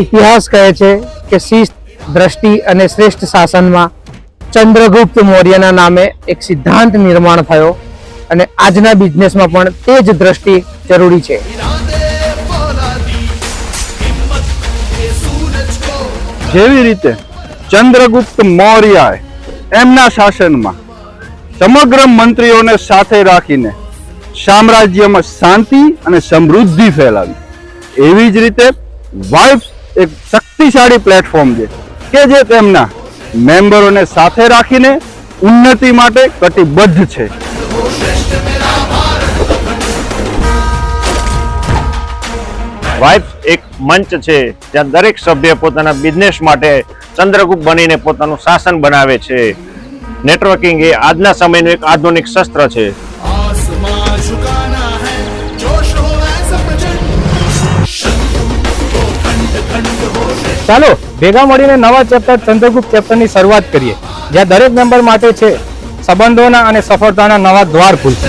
ઇતિહાસ કહે છે કે શિસ્ત, દ્રષ્ટિ અને શ્રેષ્ઠ શાસનમાં ચંદ્રગુપ્ત મૌર્યના નામે એક સિદ્ધાંત નિર્માણ થયો અને આજના બિઝનેસમાં પણ તે જ દ્રષ્ટિ જરૂરી છે. જેવી રીતે ચંદ્રગુપ્ત મૌર્યએ એમના શાસનમાં સમગ્ર મંત્રીઓને સાથે રાખીને સામ્રાજ્યમાં શાંતિ અને સમૃદ્ધિ ફેલાવી, એવી જ રીતે વાઇબ્સ એક શક્તિશાળી પ્લેટફોર્મ છે કે જે તેમના મેમ્બરોને સાથે રાખીને ઉન્નતિ માટે કટિબદ્ધ છે. વાઇબ્સ એક મંચ છે જ્યાં દરેક સભ્ય પોતાના બિઝનેસ માટે ચંદ્રગુપ્ત બનીને પોતાનું શાસન બનાવે છે. નેટવર્કિંગ એ આજના સમયનું એક આધુનિક શસ્ત્ર છે. ચાલો ભેગા મળીને નવા ચેપ્ટર ચંદ્રગુપ્ત ચેપ્ટરની શરૂઆત કરીએ, જ્યાં દરેક મેમ્બર માટે છે સંબંધોના અને સફળતાના નવા દ્વાર ખુલશે.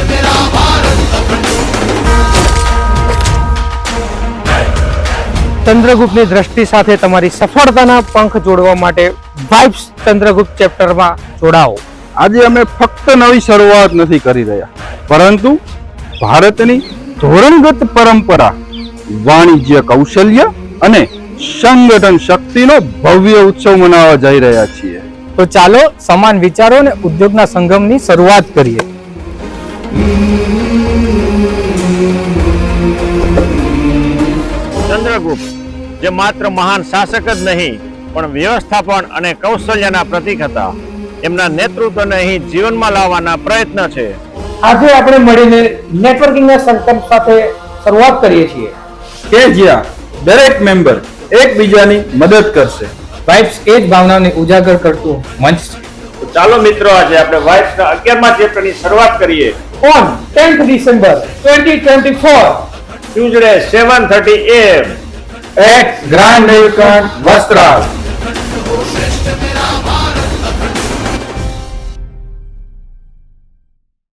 ચંદ્રગુપ્તની દ્રષ્ટિ સાથે તમારી સફળતાના પંખ જોડવા માટે વાઇબ્સ ચંદ્રગુપ્ત ચેપ્ટરમાં જોડાઓ. આજે અમે ફક્ત નવી શરૂઆત નથી કરી રહ્યા, પરંતુ ભારતની ધોરણગત પરંપરા, વાણિજ્ય કૌશલ્ય અને સંગઠન શક્તિનો ભવ્ય ઉત્સવ મનાવવા જઈ રહ્યા છીએ. તો ચાલો સમાન વિચારો અને ઉદ્યોગના સંગમની શરૂઆત કરીએ. ચંદ્રગુપ્ત જે માત્ર મહાન શાસક જ નહીં પણ વ્યવસ્થાપન અને કૌશલ્યના પ્રતીક હતા, એમના નેતૃત્વને અહીં જીવનમાં લાવવાના પ્રયત્ન છે. આજે આપણે મળીને નેટવર્કિંગના સંકલ્પ સાથે શરૂઆત કરીએ છીએ કે જ્યાં દરેક મેમ્બર એકબીજાની મદદ કરશે. વાઇબ્સ એ જ ભાવનાને ઉજાગર કરતું મંચ છે. તો ચાલો મિત્રો, આજે આપણે વાઇબ્સના 11મા ચેપ્ટરની શરૂઆત કરીએ. On 10th December 2024 Tuesday 7:30 AM at grand Neelkanth Vastral.